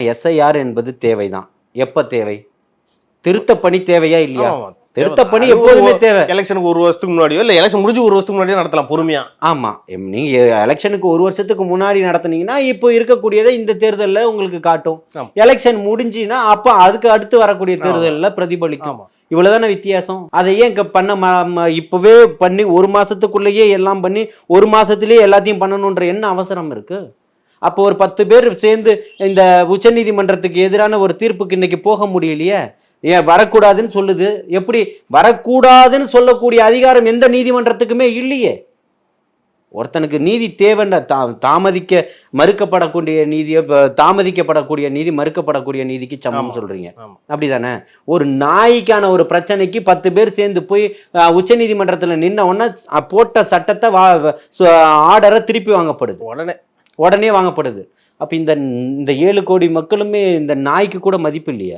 SIR என்பது தேவைதான். எப்ப தேவை? திருத்த பணி தேவையா இல்லையா? திருத்த பணி எப்போதுமே தேவை. எலெக்ஷனுக்கு 1 வருஷத்துக்கு முன்னாடியோ இல்ல எலெக்ஷன் முடிஞ்சு 1 வருஷத்துக்கு முன்னாடியோ நடத்தலாம் பொறுமையா. ஆமா, நீங்க எலெக்ஷனுக்கு 1 வருஷத்துக்கு முன்னாடி நடத்துனீங்கன்னா இப்போ இருக்கக்கூடியதை இந்த தேர்தல்ல உங்களுக்கு காட்டும். எலெக்ஷன் முடிஞ்சுன்னா அப்ப அதுக்கு அடுத்து வரக்கூடிய தேர்தல்ல பிரதிபலிக்கும். இவ்வளவுதானே வித்தியாசம். அதை ஏன் இப்பவே பண்ணி 1 மாசத்துக்குள்ளேயே எல்லாம் பண்ணி 1 மாசத்திலேயே எல்லாத்தையும் பண்ணணும்ன்ற என்ன அவசரம் இருக்கு? அப்போ ஒரு 10 பேர் சேர்ந்து இந்த உச்சநீதிமன்றத்துக்கு எதிரான ஒரு தீர்ப்புக்கு இன்னைக்கு போக முடியலையே. ஏன் வரக்கூடாதுன்னு சொல்லுது? எப்படி வரக்கூடாதுன்னு சொல்லக்கூடிய அதிகாரம் எந்த நீதிமன்றத்துக்குமே இல்லையே. ஒருத்தனுக்கு நீதி தேவைன்ற தாமதிக்க மறுக்கப்படக்கூடிய நீதியை தாமதிக்கப்படக்கூடிய நீதி மறுக்கப்படக்கூடிய நீதிக்கு சமம் சொல்றீங்க, அப்படிதானே? ஒரு நாய்க்கான ஒரு பிரச்சனைக்கு 10 பேர் சேர்ந்து போய் உச்ச நீதிமன்றத்தில் நின்ன உடனே போட்ட சட்டத்தை ஆர்டரை திருப்பி வாங்கப்படுது, உடனே வாங்கப்படுது. அப்ப இந்த 7 கோடி மக்களுமே இந்த நாய்க்கு கூட மதிப்பு இல்லையா?